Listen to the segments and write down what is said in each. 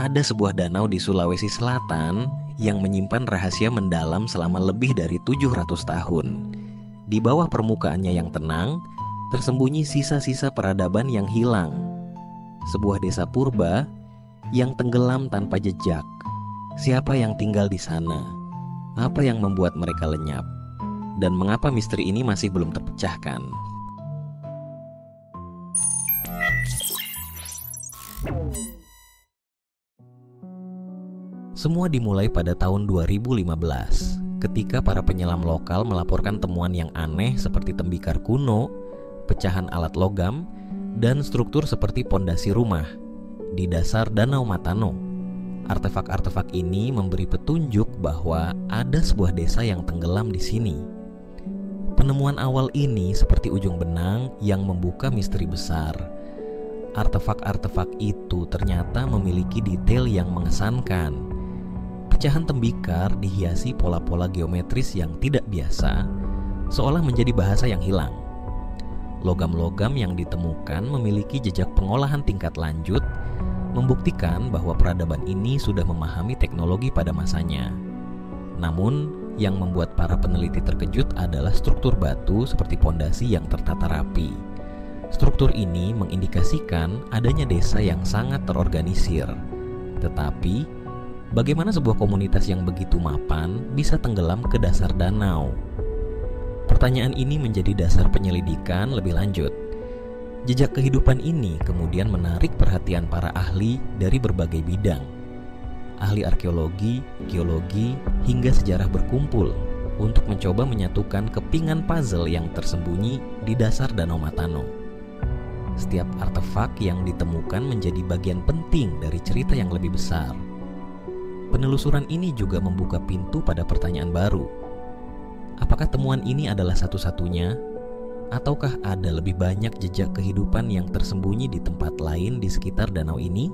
ada sebuah danau di Sulawesi Selatan yang menyimpan rahasia mendalam selama lebih dari 700 tahun. Di bawah permukaannya yang tenang, tersembunyi sisa-sisa peradaban yang hilang. Sebuah desa purba yang tenggelam tanpa jejak. Siapa yang tinggal di sana? Apa yang membuat mereka lenyap? Dan mengapa misteri ini masih belum terpecahkan? Semua dimulai pada tahun 2015, ketika para penyelam lokal melaporkan temuan yang aneh seperti tembikar kuno, pecahan alat logam, dan struktur seperti pondasi rumah di dasar Danau Matano. Artefak-artefak ini memberi petunjuk bahwa ada sebuah desa yang tenggelam di sini. Penemuan awal ini seperti ujung benang yang membuka misteri besar. Artefak-artefak itu ternyata memiliki detail yang mengesankan. Pecahan tembikar dihiasi pola-pola geometris yang tidak biasa, seolah menjadi bahasa yang hilang. Logam-logam yang ditemukan memiliki jejak pengolahan tingkat lanjut, membuktikan bahwa peradaban ini sudah memahami teknologi pada masanya. Namun, yang membuat para peneliti terkejut adalah struktur batu seperti pondasi yang tertata rapi. Struktur ini mengindikasikan adanya desa yang sangat terorganisir. Tetapi, bagaimana sebuah komunitas yang begitu mapan bisa tenggelam ke dasar danau? Pertanyaan ini menjadi dasar penyelidikan lebih lanjut. Jejak kehidupan ini kemudian menarik perhatian para ahli dari berbagai bidang. Ahli arkeologi, geologi, hingga sejarah berkumpul untuk mencoba menyatukan kepingan puzzle yang tersembunyi di dasar Danau Matano. Setiap artefak yang ditemukan menjadi bagian penting dari cerita yang lebih besar. Penelusuran ini juga membuka pintu pada pertanyaan baru. Apakah temuan ini adalah satu-satunya? Ataukah ada lebih banyak jejak kehidupan yang tersembunyi di tempat lain di sekitar danau ini?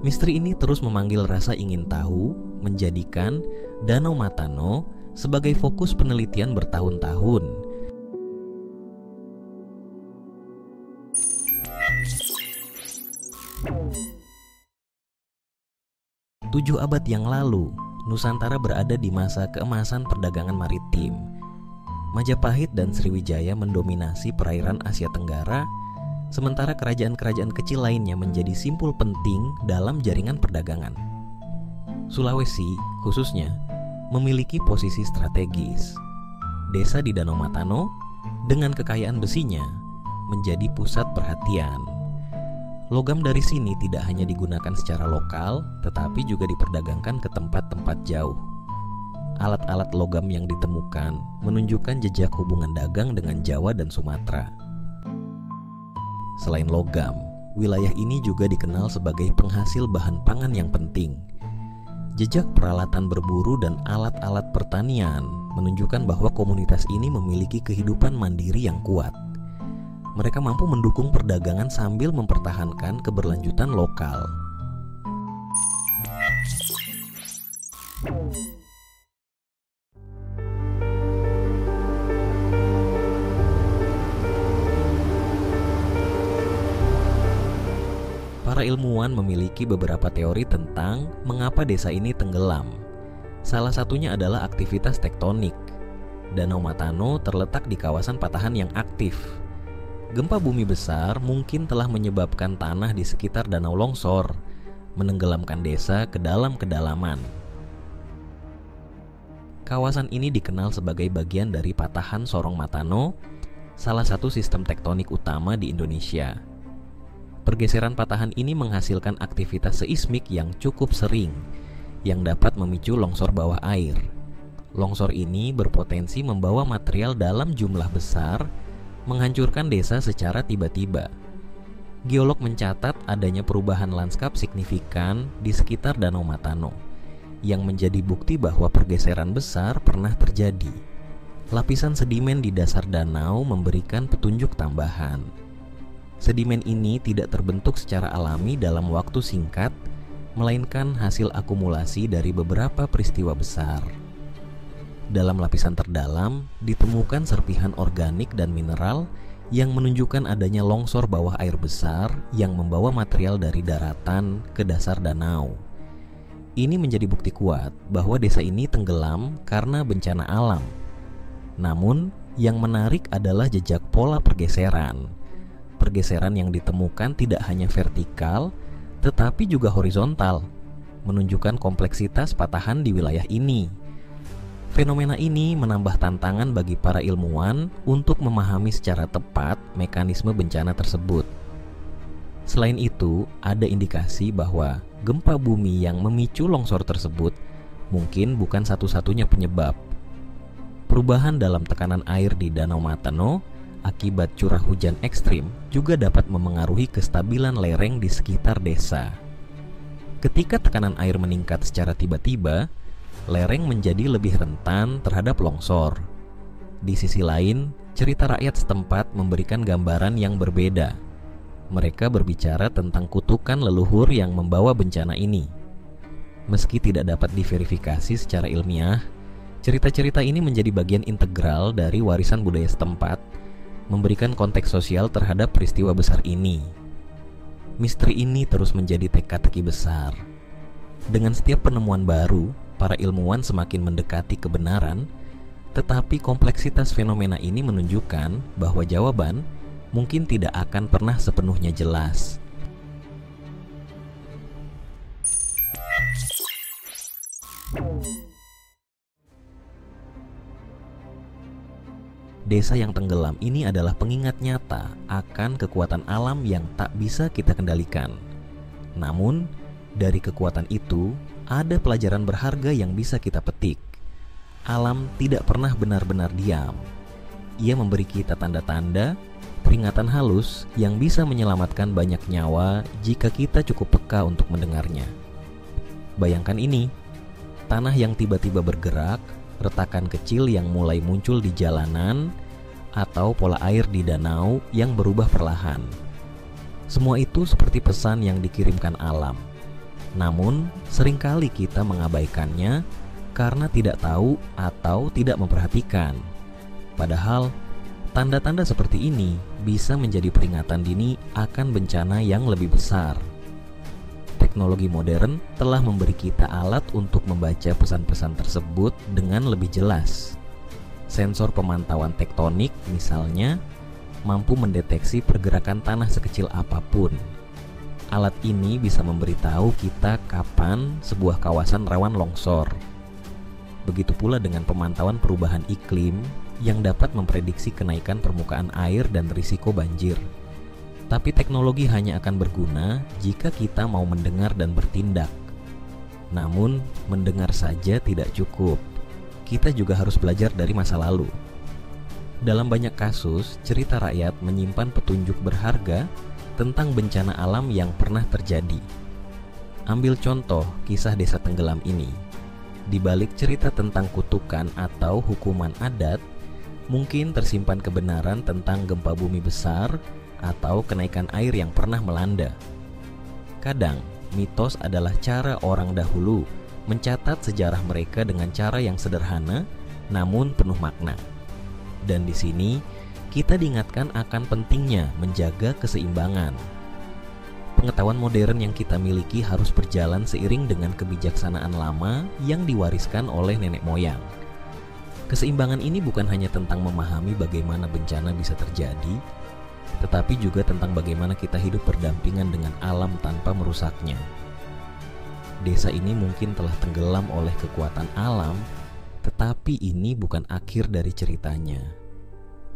Misteri ini terus memanggil rasa ingin tahu, menjadikan Danau Matano sebagai fokus penelitian bertahun-tahun. 7 abad yang lalu, Nusantara berada di masa keemasan perdagangan maritim. Majapahit dan Sriwijaya mendominasi perairan Asia Tenggara, sementara kerajaan-kerajaan kecil lainnya menjadi simpul penting dalam jaringan perdagangan. Sulawesi, khususnya, memiliki posisi strategis. Desa di Danau Matano, dengan kekayaan besinya, menjadi pusat perhatian. Logam dari sini tidak hanya digunakan secara lokal, tetapi juga diperdagangkan ke tempat-tempat jauh. Alat-alat logam yang ditemukan menunjukkan jejak hubungan dagang dengan Jawa dan Sumatera. Selain logam, wilayah ini juga dikenal sebagai penghasil bahan pangan yang penting. Jejak peralatan berburu dan alat-alat pertanian menunjukkan bahwa komunitas ini memiliki kehidupan mandiri yang kuat. Mereka mampu mendukung perdagangan sambil mempertahankan keberlanjutan lokal. Para ilmuwan memiliki beberapa teori tentang mengapa desa ini tenggelam. Salah satunya adalah aktivitas tektonik. Danau Matano terletak di kawasan patahan yang aktif. Gempa bumi besar mungkin telah menyebabkan tanah di sekitar danau longsor, menenggelamkan desa ke dalam kedalaman. Kawasan ini dikenal sebagai bagian dari patahan Sorong Matano, salah satu sistem tektonik utama di Indonesia. Pergeseran patahan ini menghasilkan aktivitas seismik yang cukup sering, yang dapat memicu longsor bawah air. Longsor ini berpotensi membawa material dalam jumlah besar, menghancurkan desa secara tiba-tiba. Geolog mencatat adanya perubahan lanskap signifikan di sekitar Danau Matano, yang menjadi bukti bahwa pergeseran besar pernah terjadi. Lapisan sedimen di dasar danau memberikan petunjuk tambahan. Sedimen ini tidak terbentuk secara alami dalam waktu singkat, melainkan hasil akumulasi dari beberapa peristiwa besar. Dalam lapisan terdalam ditemukan serpihan organik dan mineral yang menunjukkan adanya longsor bawah air besar yang membawa material dari daratan ke dasar danau. Ini menjadi bukti kuat bahwa desa ini tenggelam karena bencana alam. Namun, yang menarik adalah jejak pola pergeseran. Pergeseran yang ditemukan tidak hanya vertikal, tetapi juga horizontal, menunjukkan kompleksitas patahan di wilayah ini. Fenomena ini menambah tantangan bagi para ilmuwan untuk memahami secara tepat mekanisme bencana tersebut. Selain itu, ada indikasi bahwa gempa bumi yang memicu longsor tersebut mungkin bukan satu-satunya penyebab. Perubahan dalam tekanan air di Danau Matano akibat curah hujan ekstrim juga dapat memengaruhi kestabilan lereng di sekitar desa. Ketika tekanan air meningkat secara tiba-tiba, lereng menjadi lebih rentan terhadap longsor. Di sisi lain, cerita rakyat setempat memberikan gambaran yang berbeda. Mereka berbicara tentang kutukan leluhur yang membawa bencana ini. Meski tidak dapat diverifikasi secara ilmiah, cerita-cerita ini menjadi bagian integral dari warisan budaya setempat, memberikan konteks sosial terhadap peristiwa besar ini. Misteri ini terus menjadi teka-teki besar. Dengan setiap penemuan baru, para ilmuwan semakin mendekati kebenaran, tetapi kompleksitas fenomena ini menunjukkan bahwa jawaban mungkin tidak akan pernah sepenuhnya jelas. Desa yang tenggelam ini adalah pengingat nyata akan kekuatan alam yang tak bisa kita kendalikan. Namun, dari kekuatan itu, ada pelajaran berharga yang bisa kita petik. Alam tidak pernah benar-benar diam. Ia memberi kita tanda-tanda, peringatan halus yang bisa menyelamatkan banyak nyawa jika kita cukup peka untuk mendengarnya. Bayangkan ini, tanah yang tiba-tiba bergerak, retakan kecil yang mulai muncul di jalanan, atau pola air di danau yang berubah perlahan. Semua itu seperti pesan yang dikirimkan alam. Namun, seringkali kita mengabaikannya karena tidak tahu atau tidak memperhatikan. Padahal, tanda-tanda seperti ini bisa menjadi peringatan dini akan bencana yang lebih besar. Teknologi modern telah memberi kita alat untuk membaca pesan-pesan tersebut dengan lebih jelas. Sensor pemantauan tektonik misalnya mampu mendeteksi pergerakan tanah sekecil apapun. Alat ini bisa memberitahu kita kapan sebuah kawasan rawan longsor. Begitu pula dengan pemantauan perubahan iklim yang dapat memprediksi kenaikan permukaan air dan risiko banjir. Tapi teknologi hanya akan berguna jika kita mau mendengar dan bertindak. Namun, mendengar saja tidak cukup. Kita juga harus belajar dari masa lalu. Dalam banyak kasus, cerita rakyat menyimpan petunjuk berharga tentang bencana alam yang pernah terjadi. Ambil contoh kisah desa tenggelam ini. Di balik cerita tentang kutukan atau hukuman adat, mungkin tersimpan kebenaran tentang gempa bumi besar atau kenaikan air yang pernah melanda. Kadang, mitos adalah cara orang dahulu mencatat sejarah mereka dengan cara yang sederhana namun penuh makna. Dan di sini, kita diingatkan akan pentingnya menjaga keseimbangan. Pengetahuan modern yang kita miliki harus berjalan seiring dengan kebijaksanaan lama yang diwariskan oleh nenek moyang. Keseimbangan ini bukan hanya tentang memahami bagaimana bencana bisa terjadi, tetapi juga tentang bagaimana kita hidup berdampingan dengan alam tanpa merusaknya. Desa ini mungkin telah tenggelam oleh kekuatan alam, tetapi ini bukan akhir dari ceritanya.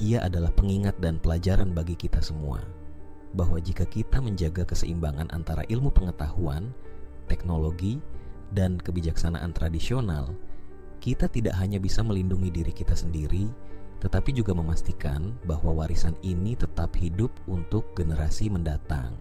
Ia adalah pengingat dan pelajaran bagi kita semua, bahwa jika kita menjaga keseimbangan antara ilmu pengetahuan, teknologi, dan kebijaksanaan tradisional, kita tidak hanya bisa melindungi diri kita sendiri, tetapi juga memastikan bahwa warisan ini tetap hidup untuk generasi mendatang.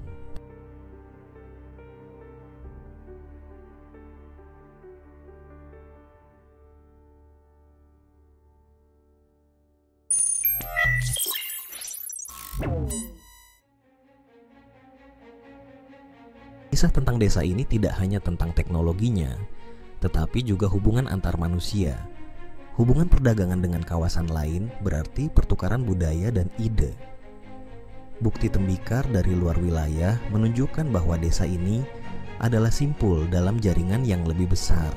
Kisah tentang desa ini tidak hanya tentang teknologinya, tetapi juga hubungan antar manusia. Hubungan perdagangan dengan kawasan lain berarti pertukaran budaya dan ide. Bukti tembikar dari luar wilayah menunjukkan bahwa desa ini adalah simpul dalam jaringan yang lebih besar.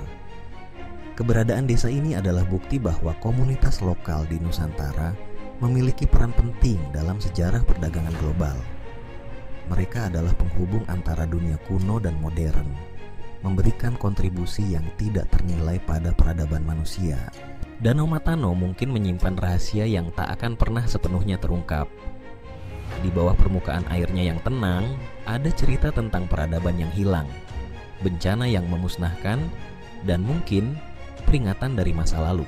Keberadaan desa ini adalah bukti bahwa komunitas lokal di Nusantara memiliki peran penting dalam sejarah perdagangan global. Mereka adalah penghubung antara dunia kuno dan modern, memberikan kontribusi yang tidak ternilai pada peradaban manusia. Danau Matano mungkin menyimpan rahasia yang tak akan pernah sepenuhnya terungkap. Di bawah permukaan airnya yang tenang, ada cerita tentang peradaban yang hilang, bencana yang memusnahkan, dan mungkin peringatan dari masa lalu.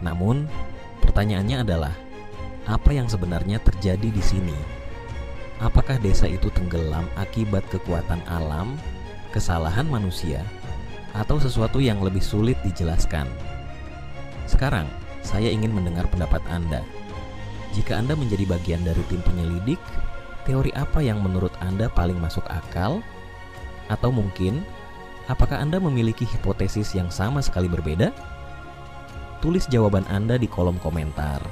Namun, pertanyaannya adalah, apa yang sebenarnya terjadi di sini? Apakah desa itu tenggelam akibat kekuatan alam, kesalahan manusia, atau sesuatu yang lebih sulit dijelaskan? Sekarang, saya ingin mendengar pendapat Anda. Jika Anda menjadi bagian dari tim penyelidik, teori apa yang menurut Anda paling masuk akal? Atau mungkin, apakah Anda memiliki hipotesis yang sama sekali berbeda? Tulis jawaban Anda di kolom komentar.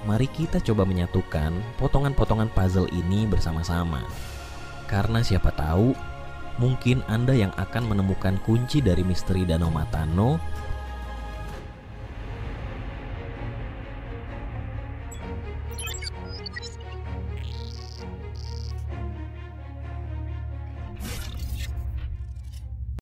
Mari kita coba menyatukan potongan-potongan puzzle ini bersama-sama. Karena siapa tahu, mungkin Anda yang akan menemukan kunci dari misteri Danau Matano